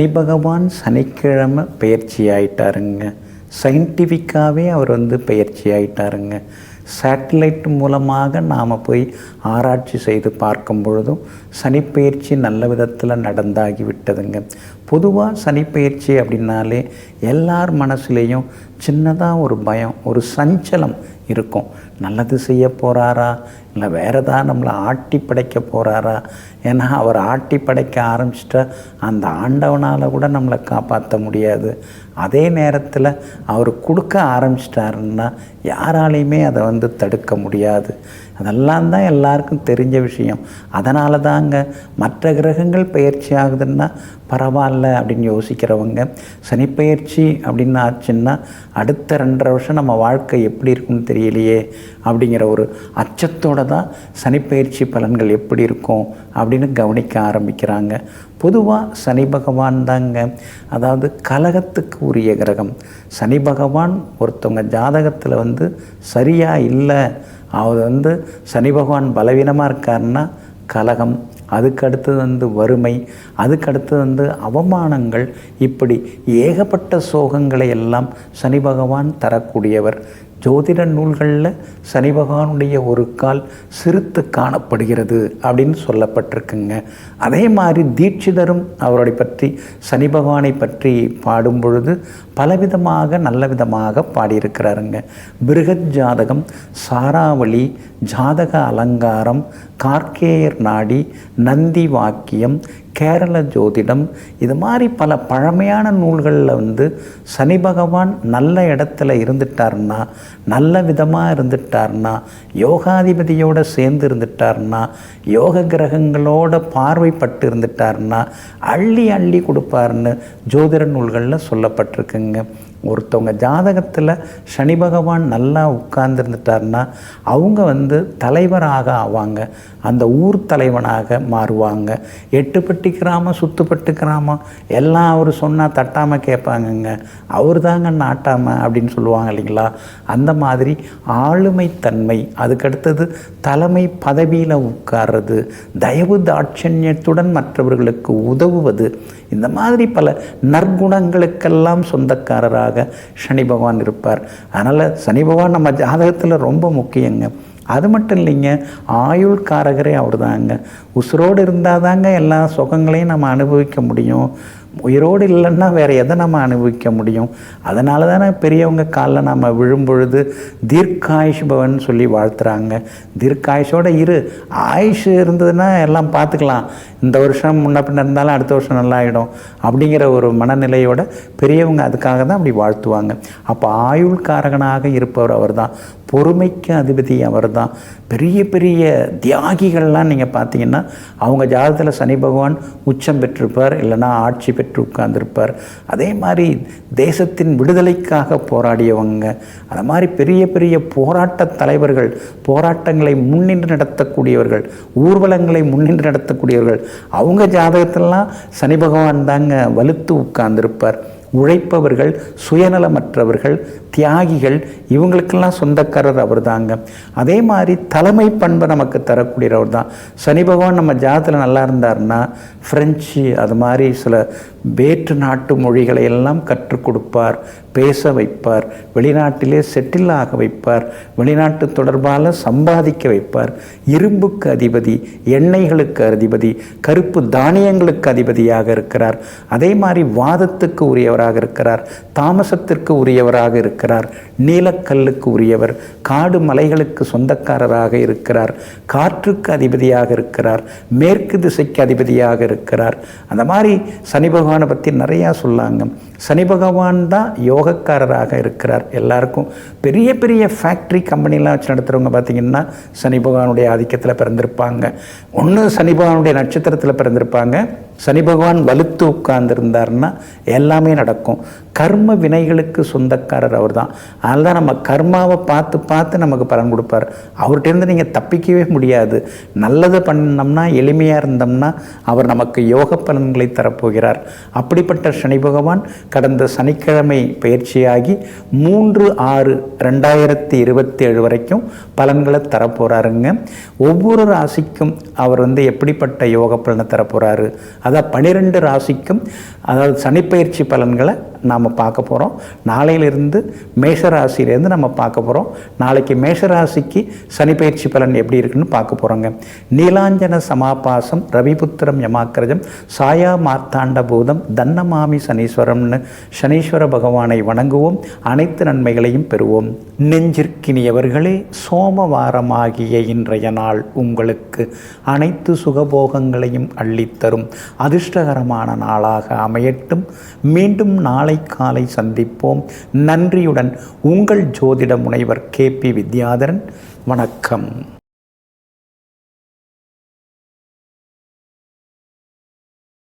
சனி பகவான் சனிக்கிழமை பயிற்சி ஆயிட்டாருங்க. சயின்டிஃபிக்காகவே அவர் பயிற்சி ஆயிட்டாருங்க. சேட்டலைட் மூலமாக நாம் போய் ஆராய்ச்சி செய்து பார்க்கும் பொழுதும் சனிப்பெயர்ச்சி நல்ல விதத்தில் நடந்தாகி விட்டதுங்க. பொதுவாக சனிப்பெயர்ச்சி அப்படின்னாலே எல்லார் மனசுலேயும் சின்னதாக ஒரு பயம், ஒரு சஞ்சலம் இருக்கும். நல்லது செய்ய போகிறாரா, இல்லை வேறு ஏதாவது நம்மளை ஆட்டி படைக்க போகிறாரா? ஏன்னா அவர் ஆட்டி படைக்க ஆரம்பிச்சிட்டா அந்த ஆண்டவனால் கூட நம்மளை காப்பாற்ற முடியாது. அதே நேரத்தில் அவர் கொடுக்க ஆரம்பிச்சிட்டாருன்னா யாராலையுமே அதை தடுக்க முடியாது. அதெல்லாம் தான் எல்லாருக்கும் தெரிஞ்ச விஷயம். அதனால தாங்க மற்ற கிரகங்கள் பயிற்சி ஆகுதுன்னா பரவாயில்ல அப்படின்னு யோசிக்கிறவங்க, சனிப்பெயர்ச்சி அப்படின்னு ஆச்சுன்னா அடுத்த 2.5 வருஷம் நம்ம வாழ்க்கை எப்படி இருக்குன்னு தெரியலையே அப்படிங்கிற ஒரு அச்சத்தோடு தான் சனிப்பெயர்ச்சி பலன்கள் எப்படி இருக்கும் அப்படின்னு கவனிக்க ஆரம்பிக்கிறாங்க. பொதுவாக சனி பகவான் தாங்க, அதாவது கலகத்துக்கு உரிய கிரகம். சனி பகவான் ஒருத்தவங்க ஜாதகத்தில் சரியாக இல்லை, அவர் சனி பகவான் பலவீனமாக இருக்காருன்னா கலகம், அதுக்கடுத்தது வறுமை, அதுக்கடுத்தது அவமானங்கள், இப்படி ஏகப்பட்ட சோகங்களை எல்லாம் சனி பகவான் தரக்கூடியவர். ஜோதிட நூல்களில் சனி பகவானுடைய ஒரு கால் சிறுத்து காணப்படுகிறது அப்படின்னு சொல்லப்பட்டிருக்குங்க. அதே மாதிரி தீட்சிதரும் அவருடைய பற்றி சனி பகவானை பற்றி பாடும் பொழுது பலவிதமாக நல்ல விதமாக பாடியிருக்கிறாருங்க. பிருகத் ஜாதகம், சாராவளி, ஜாதக அலங்காரம், கார்க்கேயர் நாடி, நந்தி வாக்கியம், கேரள ஜோதிடம், இது மாதிரி பல பழமையான நூல்களில் சனி பகவான் நல்ல இடத்துல இருந்துட்டார்னா, நல்ல விதமாக இருந்துட்டார்னா, யோகாதிபதியோடு சேர்ந்து இருந்துட்டார்னா, யோக கிரகங்களோட பார்வைப்பட்டு இருந்துட்டார்னா அள்ளி அள்ளி கொடுப்பார்னு ஜோதிட நூல்களில் சொல்லப்பட்டிருக்குங்க. ஒருத்தவங்க ஜாதகத்தில் சனி பகவான் நல்லா உட்கார்ந்துருந்துட்டார்னா அவங்க தலைவராக ஆவாங்க, அந்த ஊர் தலைவனாக மாறுவாங்க. 8பட்டி கிராமம், சுத்துப்பட்டு கிராமம் எல்லாம் அவர் சொன்னால் தட்டாமல் கேட்பாங்கங்க. அவர் தாங்க நாட்டாமல் அப்படின்னு சொல்லுவாங்க இல்லைங்களா? அந்த மாதிரி ஆளுமைத்தன்மை, அதுக்கடுத்தது தலைமை பதவியில் உட்கார்றது, தயவு தாட்சண்யத்துடன் மற்றவர்களுக்கு உதவுவது, இந்த மாதிரி பல நற்குணங்களுக்கெல்லாம் சொந்தக்காரராக சனி பகவான் இருப்பார். அதனால் சனி பகவான் நம்ம ஜாதகத்தில் ரொம்ப முக்கியங்க. அது மட்டும் இல்லைங்க, ஆயுள் காரகரே அவர் தாங்க. உசுரோடு இருந்தால் தாங்க எல்லா சுகங்களையும் நம்ம அனுபவிக்க முடியும். உயிரோடு இல்லைன்னா வேறு எதை நம்ம அனுபவிக்க முடியும்? அதனால தானே பெரியவங்க காலில் நம்ம விழும்பொழுது தீர்க்காயுஷ் பவன் சொல்லி வாழ்த்துறாங்க. தீர்க்காயுஷோடு இரு, ஆயுஷ் இருந்ததுன்னா எல்லாம் பார்த்துக்கலாம், இந்த வருஷம் முன்ன பின்ன இருந்தாலும் அடுத்த வருஷம் நல்லா ஆகிடும் அப்படிங்கிற ஒரு மனநிலையோட பெரியவங்க அதுக்காக தான் அப்படி வாழ்த்துவாங்க. அப்போ ஆயுள் காரகனாக இருப்பவர் அவர் தான். பொறுமைக்கு அதிபதி அவர் தான். பெரிய பெரிய தியாகிகள்லாம் நீங்கள் பார்த்தீங்கன்னா அவங்க ஜாதகத்தில் சனி பகவான் உச்சம் பெற்றிருப்பார், இல்லைன்னா ஆட்சி பெற்று உட்கார்ந்துருப்பார். அதே மாதிரி தேசத்தின் விடுதலைக்காக போராடியவங்க, அது மாதிரி பெரிய பெரிய போராட்ட தலைவர்கள், போராட்டங்களை முன்னின்று நடத்தக்கூடியவர்கள், ஊர்வலங்களை முன்னின்று நடத்தக்கூடியவர்கள், அவங்க ஜாதகத்திலலாம் சனி பகவான் தாங்க வலுத்து உட்கார்ந்துருப்பார். உழைப்பவர்கள், சுயநலமற்றவர்கள், தியாகிகள், இவங்களுக்கெல்லாம் சொந்தக்காரர் அவர் தாங்க. அதே மாதிரி தலைமை பண்பை நமக்கு தரக்கூடியவர் தான் சனி பகவான். நம்ம ஜாதத்தில் நல்லா இருந்தார்னா ஃப்ரெஞ்சு, அது மாதிரி சில வேற்று நாட்டு மொழிகளை எல்லாம் கற்றுக் கொடுப்பார், பேச வைப்பார், வெளிநாட்டிலே செட்டில் ஆக வைப்பார், வெளிநாட்டு தொடர்பால் சம்பாதிக்க வைப்பார். இரும்புக்கு அதிபதி, எண்ணெய்களுக்கு அதிபதி, கருப்பு தானியங்களுக்கு அதிபதியாக இருக்கிறார். அதே மாதிரி வாதத்துக்கு உரியவராக இருக்கிறார், தாமசத்திற்கு உரியவராக இருக்கிறார், நீலக்கல்லுக்கு உரியவர், காடு மலைகளுக்கு சொந்தக்காரராக இருக்கிறார், காற்றுக்கு அதிபதியாக இருக்கிறார், மேற்கு திசைக்கு அதிபதியாக இருக்கிறார். அந்த மாதிரி சனி பகவானை பற்றி நிறையா சொல்லாங்க. சனி பகவான் தான் யோகக்காரராக இருக்கிறார். எல்லாருக்கும் பெரிய பெரிய ஃபேக்ட்ரி கம்பெனிலாம் வச்சு நடத்துகிறவங்க பார்த்திங்கன்னா சனி பகவானுடைய ஆதிக்கத்தில் பிறந்திருப்பாங்க. ஒன்று சனி பகவானுடைய நட்சத்திரத்தில் பிறந்திருப்பாங்க. சனி பகவான் வலுத்து உட்கார்ந்துருந்தார்னா எல்லாமே நடக்கும். கர்ம வினைகளுக்கு சொந்தக்காரர் அவர் அவர் தான். அதனால தான் நம்ம கர்மாவை பார்த்து பார்த்து நமக்கு பலன் கொடுப்பார். அவர்கிட்டேருந்து நீங்கள் தப்பிக்கவே முடியாது. நல்லது பண்ணோம்னா, எளிமையாக இருந்தோம்னா அவர் நமக்கு யோக பலன்களை தரப்போகிறார். அப்படிப்பட்ட சனி பகவான் கடந்த சனிக்கிழமை பயிற்சியாகி 3/6/2027 வரைக்கும் பலன்களை தரப்போகிறாருங்க. ஒவ்வொரு ராசிக்கும் அவர் எப்படிப்பட்ட யோக பலனை தரப்போகிறாரு, அதாவது 12 ராசிக்கும் அதாவது சனிப்பயிற்சி பலன்களை நாம் பார்க்க போகிறோம். நாளையிலிருந்து மேஷராசியிலேருந்து நம்ம பார்க்க போகிறோம். நாளைக்கு மேஷராசிக்கு சனிப்பயிற்சி பலன் எப்படி இருக்குன்னு பார்க்க போகிறோங்க. நீலாஞ்சன சமாபாசம் ரவிபுத்திரம் யமாக்கிரஜம் சாயா மார்த்தாண்ட பூதம் தன்னமாமி சனீஸ்வரம்னு சனீஸ்வர பகவானை வணங்குவோம். அனைத்து நன்மைகளையும் பெறுவோம். நெஞ்சிற்கினியவர்களே, சோமவாரமாகிய இன்றைய நாள் உங்களுக்கு அனைத்து சுகபோகங்களையும் அள்ளித்தரும் அதிர்ஷ்டகரமான நாளாக அமையட்டும். மீண்டும் நாளை காலை சந்திப்போம். நன்றியுடன் உங்கள் ஜோதிட முனைவர் KP வித்யாதரன். வணக்கம்.